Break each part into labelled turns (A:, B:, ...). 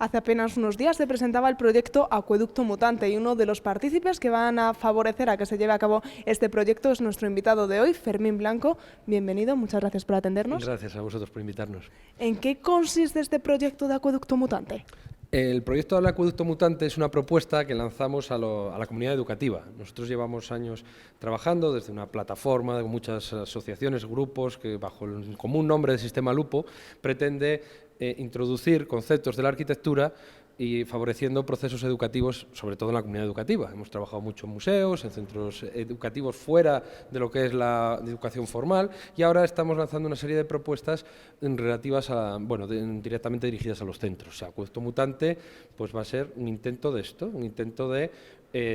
A: Hace apenas unos días se presentaba el proyecto Acueducto Mutante y uno de los partícipes que van a favorecer a que se lleve a cabo este proyecto es nuestro invitado de hoy, Fermín Blanco. Bienvenido, muchas gracias por atendernos.
B: Gracias a vosotros por invitarnos.
A: ¿En qué consiste este proyecto de Acueducto Mutante?
B: El proyecto del Acueducto Mutante es una propuesta que lanzamos a la comunidad educativa. Nosotros llevamos años trabajando desde una plataforma de muchas asociaciones, grupos, que bajo el común nombre de Sistema Lupo pretende introducir conceptos de la arquitectura y favoreciendo procesos educativos, sobre todo en la comunidad educativa. Hemos trabajado mucho en museos, en centros educativos fuera de lo que es la educación formal y ahora estamos lanzando una serie de propuestas relativas a, bueno, directamente dirigidas a los centros. O sea, Acueducto Mutante pues va a ser un intento de esto, un intento de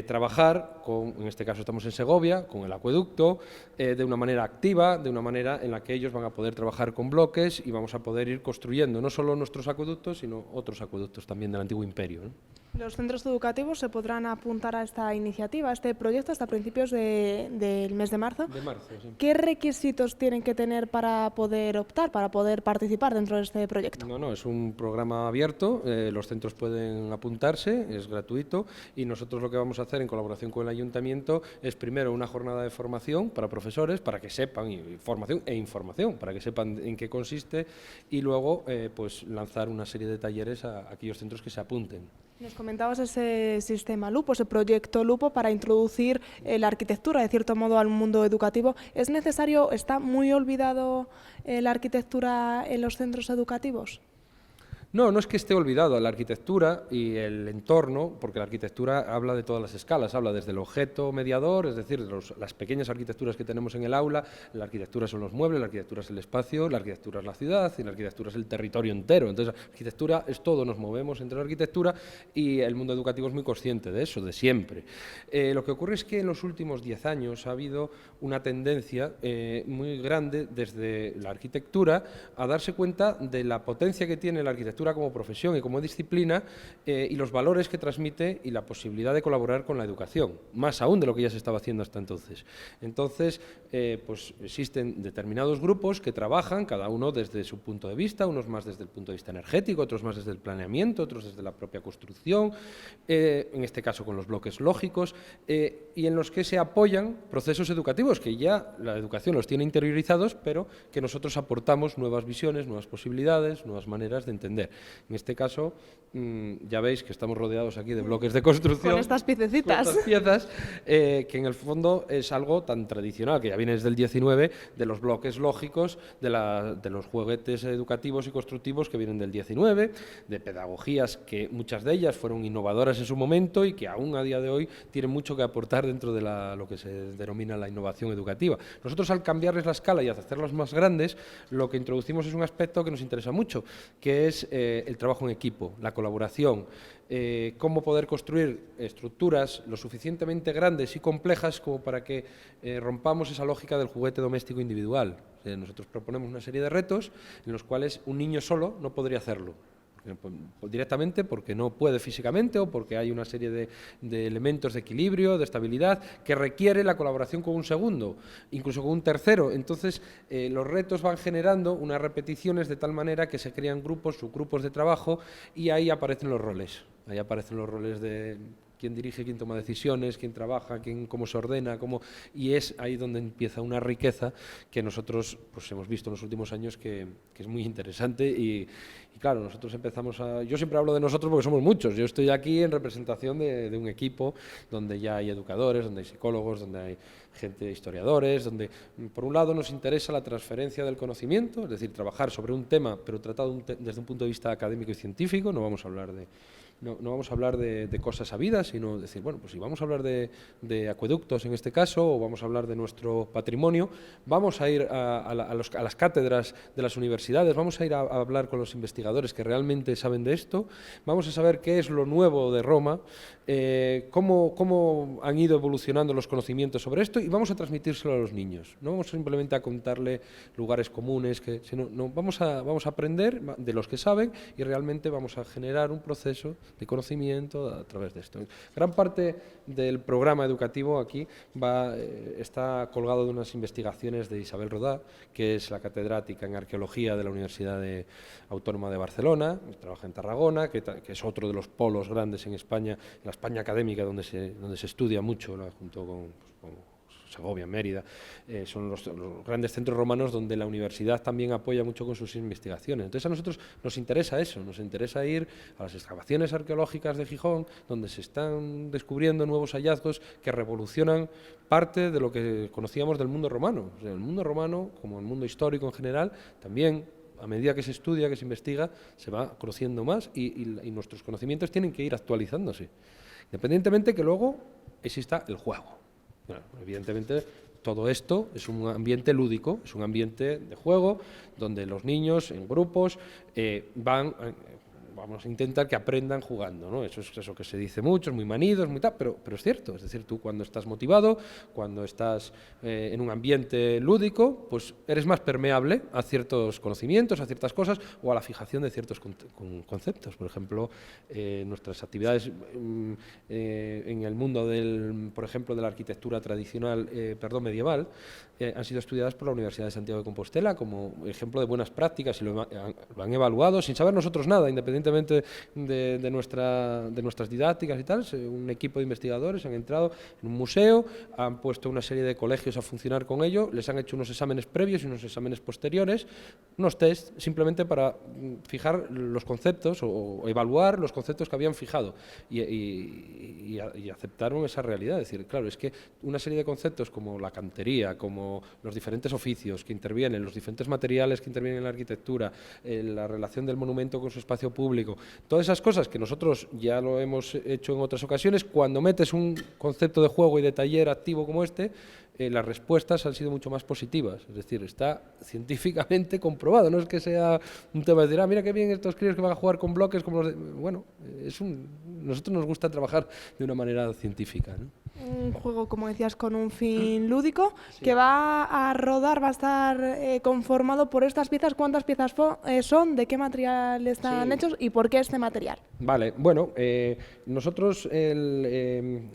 B: trabajar con, en este caso estamos en Segovia, con el acueducto, de una manera activa, de una manera en la que ellos van a poder trabajar con bloques y vamos a poder ir construyendo no solo nuestros acueductos, sino otros acueductos también del antiguo imperio, ¿no?
A: Los centros educativos se podrán apuntar a esta iniciativa, a este proyecto, hasta principios del mes de marzo.
B: De marzo, sí.
A: ¿Qué requisitos tienen que tener para poder optar, para poder participar dentro de este proyecto?
B: No, es un programa abierto, los centros pueden apuntarse, es gratuito y nosotros lo que vamos a hacer en colaboración con el ayuntamiento es primero una jornada de formación para profesores, para que sepan, formación e información, para que sepan en qué consiste y luego pues lanzar una serie de talleres a aquellos centros que se apunten.
A: Nos comentabas ese sistema Lupo, ese proyecto Lupo para introducir la arquitectura, de cierto modo, al mundo educativo. ¿Es necesario, está muy olvidado la arquitectura en los centros educativos?
B: No es que esté olvidado la arquitectura y el entorno, porque la arquitectura habla de todas las escalas, habla desde el objeto mediador, es decir, las pequeñas arquitecturas que tenemos en el aula, la arquitectura son los muebles, la arquitectura es el espacio, la arquitectura es la ciudad y la arquitectura es el territorio entero. Entonces, la arquitectura es todo, nos movemos entre la arquitectura y el mundo educativo es muy consciente de eso, de siempre. Lo que ocurre es que en los últimos 10 años ha habido una tendencia muy grande desde la arquitectura a darse cuenta de la potencia que tiene la arquitectura como profesión y como disciplina y los valores que transmite y la posibilidad de colaborar con la educación, más aún de lo que ya se estaba haciendo hasta entonces. Entonces, pues existen determinados grupos que trabajan, cada uno desde su punto de vista, unos más desde el punto de vista energético, otros más desde el planeamiento, otros desde la propia construcción, en este caso con los bloques lógicos, y en los que se apoyan procesos educativos que ya la educación los tiene interiorizados, pero que nosotros aportamos nuevas visiones, nuevas posibilidades, nuevas maneras de entender. En este caso, ya veis que estamos rodeados aquí de bloques de construcción.
A: Con estas piececitas.
B: Con estas piezas, que en el fondo es algo tan tradicional, que ya viene desde el 19, de los bloques lógicos, de los juguetes educativos y constructivos que vienen del 19, de pedagogías que muchas de ellas fueron innovadoras en su momento y que aún a día de hoy tienen mucho que aportar dentro de lo que se denomina la innovación educativa. Nosotros, al cambiarles la escala y hacerlos más grandes, lo que introducimos es un aspecto que nos interesa mucho, que es el trabajo en equipo, la colaboración, cómo poder construir estructuras lo suficientemente grandes y complejas como para que rompamos esa lógica del juguete doméstico individual. Nosotros proponemos una serie de retos en los cuales un niño solo no podría hacerlo, directamente porque no puede físicamente o porque hay una serie de elementos de equilibrio, de estabilidad, que requiere la colaboración con un segundo, incluso con un tercero. Entonces, los retos van generando unas repeticiones de tal manera que se crean grupos, subgrupos de trabajo y ahí aparecen los roles. Ahí aparecen los roles de quién dirige, quién toma decisiones, quién trabaja, cómo se ordena, y es ahí donde empieza una riqueza que nosotros pues, hemos visto en los últimos años que es muy interesante y claro, nosotros empezamos yo siempre hablo de nosotros porque somos muchos, yo estoy aquí en representación de un equipo donde ya hay educadores, donde hay psicólogos, donde hay gente, historiadores, donde por un lado nos interesa la transferencia del conocimiento, es decir, trabajar sobre un tema pero tratado desde un punto de vista académico y científico, no vamos a hablar de cosas sabidas, sino decir, bueno, pues si vamos a hablar de acueductos en este caso, o vamos a hablar de nuestro patrimonio, vamos a ir a las cátedras de las universidades, vamos a ir a hablar con los investigadores que realmente saben de esto, vamos a saber qué es lo nuevo de Roma, cómo han ido evolucionando los conocimientos sobre esto y vamos a transmitírselo a los niños. No vamos simplemente a contarle lugares comunes, sino vamos a aprender de los que saben y realmente vamos a generar un proceso de conocimiento a través de esto. Gran parte del programa educativo aquí está colgado de unas investigaciones de Isabel Rodà, que es la catedrática en arqueología de la Universidad Autónoma de Barcelona, trabaja en Tarragona, que es otro de los polos grandes en España, en la España académica, donde se estudia mucho, junto con Segovia, Mérida, son los grandes centros romanos donde la universidad también apoya mucho con sus investigaciones. Entonces a nosotros nos interesa eso, nos interesa ir a las excavaciones arqueológicas de Gijón, donde se están descubriendo nuevos hallazgos que revolucionan parte de lo que conocíamos del mundo romano. O sea, el mundo romano, como el mundo histórico en general, también a medida que se estudia, que se investiga, se va conociendo más y nuestros conocimientos tienen que ir actualizándose, independientemente que luego exista el juego. Bueno, evidentemente todo esto es un ambiente lúdico, es un ambiente de juego donde los niños en grupos vamos a intentar que aprendan jugando, ¿no? Eso es eso que se dice mucho, es muy manido, es muy tal, pero es cierto. Es decir, tú cuando estás motivado, cuando estás en un ambiente lúdico, pues eres más permeable a ciertos conocimientos, a ciertas cosas o a la fijación de ciertos conceptos. Por ejemplo, nuestras actividades en el mundo por ejemplo, de la arquitectura tradicional, medieval, han sido estudiadas por la Universidad de Santiago de Compostela como ejemplo de buenas prácticas y lo han evaluado sin saber nosotros nada, independientemente de nuestras didácticas y tal. Un equipo de investigadores han entrado en un museo, han puesto una serie de colegios a funcionar con ello, les han hecho unos exámenes previos y unos exámenes posteriores, unos test simplemente para fijar los conceptos o evaluar los conceptos que habían fijado y aceptaron esa realidad. Es decir, claro, es que una serie de conceptos como la cantería, como los diferentes oficios que intervienen, los diferentes materiales que intervienen en la arquitectura, la relación del monumento con su espacio público, todas esas cosas que nosotros ya lo hemos hecho en otras ocasiones, cuando metes un concepto de juego y de taller activo como este, las respuestas han sido mucho más positivas. Es decir, está científicamente comprobado, no es que sea un tema de decir, mira qué bien estos críos que van a jugar con bloques como los de... Bueno, nosotros nos gusta trabajar de una manera científica, ¿no?
A: Un juego, como decías, con un fin lúdico, sí, que va a rodar, va a estar conformado por estas piezas. ¿Cuántas piezas son? ¿De qué material están hechos? ¿Y por qué este material?
B: Vale, bueno, nosotros en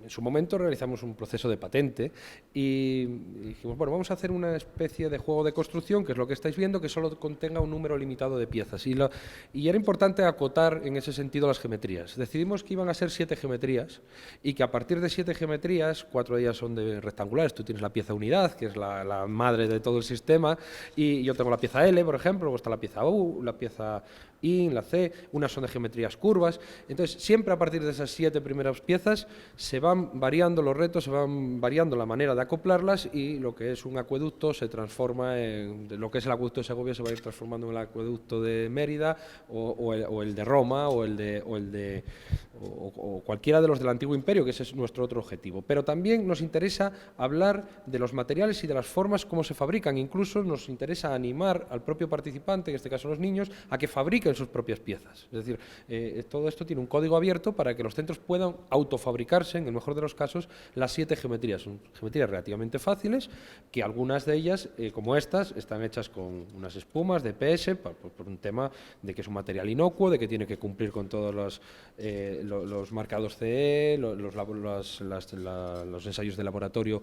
B: su momento realizamos un proceso de patente y dijimos, bueno, vamos a hacer una especie de juego de construcción, que es lo que estáis viendo, que solo contenga un número limitado de piezas. Y era importante acotar en ese sentido las geometrías. Decidimos que iban a ser 7 geometrías y que a partir de 7 geometrías, 4 de ellas son de rectangulares. Tú tienes la pieza unidad, que es la madre de todo el sistema, y yo tengo la pieza L, por ejemplo, luego está la pieza U, la pieza I, la C, unas son de geometrías curvas. Entonces, siempre a partir de esas 7 primeras piezas se van variando los retos, se van variando la manera de acoplarlas y lo que es un acueducto se transforma en... Lo que es el acueducto de Segovia se va a ir transformando en el acueducto de Mérida o el de Roma o cualquiera de los del Antiguo Imperio, que ese es nuestro otro objetivo. Pero también nos interesa hablar de los materiales y de las formas como se fabrican. Incluso nos interesa animar al propio participante, en este caso los niños, a que fabriquen sus propias piezas. Es decir, todo esto tiene un código abierto para que los centros puedan autofabricarse, en el mejor de los casos, las 7 geometrías. Son geometrías relativamente fáciles, que algunas de ellas, como estas, están hechas con unas espumas de PS, por un tema de que es un material inocuo, de que tiene que cumplir con todos los marcados CE, los ensayos de laboratorio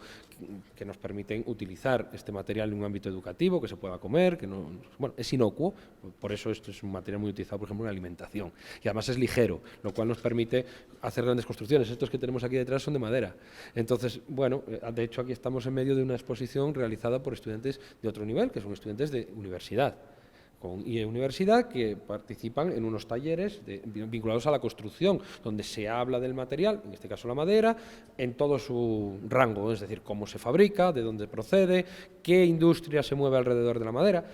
B: que nos permiten utilizar este material en un ámbito educativo, que se pueda comer, que no, bueno, es inocuo, por eso esto es un material muy utilizado, por ejemplo, en la alimentación, y además es ligero, lo cual nos permite hacer grandes construcciones. Estos que tenemos aquí detrás son de madera. Entonces, bueno, de hecho aquí estamos en medio de una exposición realizada por estudiantes de otro nivel, que son estudiantes de universidad, que participan en unos talleres vinculados a la construcción, donde se habla del material, en este caso la madera, en todo su rango, es decir, cómo se fabrica, de dónde procede, qué industria se mueve alrededor de la madera.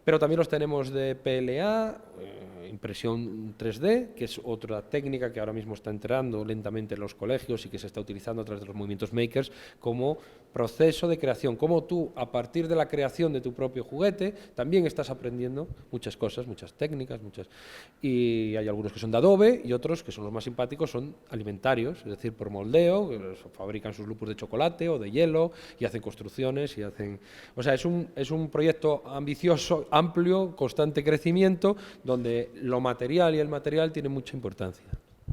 B: Pero también los tenemos de PLA, impresión 3D, que es otra técnica que ahora mismo está entrando lentamente en los colegios y que se está utilizando a través de los movimientos makers como proceso de creación, cómo tú, a partir de la creación de tu propio juguete, también estás aprendiendo muchas cosas, muchas técnicas, y hay algunos que son de adobe y otros que son los más simpáticos, son alimentarios, es decir, por moldeo, fabrican sus lupus de chocolate o de hielo y hacen construcciones y hacen... O sea, es un proyecto ambicioso, amplio, constante crecimiento, donde lo material y el material tienen mucha importancia.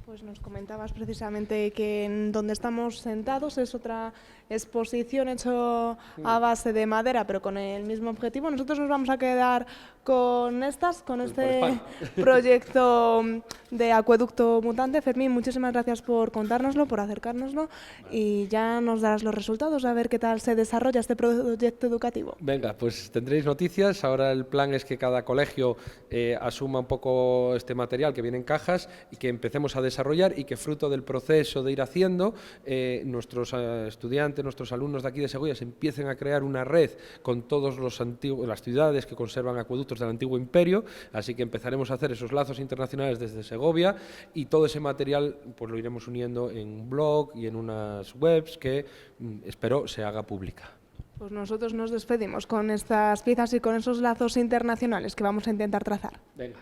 A: Pues nos comentabas precisamente que en donde estamos sentados es otra exposición hecho a base de madera, pero con el mismo objetivo. Nosotros nos vamos a quedar con este proyecto de acueducto mutante. Fermín, muchísimas gracias por contárnoslo, por acercárnoslo, y ya nos darás los resultados, a ver qué tal se desarrolla este proyecto educativo.
B: Venga, pues tendréis noticias. Ahora el plan es que cada colegio asuma un poco este material que viene en cajas y que empecemos a desarrollar, y que fruto del proceso de ir haciendo, nuestros estudiantes, nuestros alumnos de aquí de Segovia se empiecen a crear una red con todas las ciudades que conservan acueductos del antiguo imperio, así que empezaremos a hacer esos lazos internacionales desde Segovia, y todo ese material pues lo iremos uniendo en un blog y en unas webs que espero se haga pública.
A: Pues nosotros nos despedimos con estas piezas y con esos lazos internacionales que vamos a intentar trazar.
B: Venga.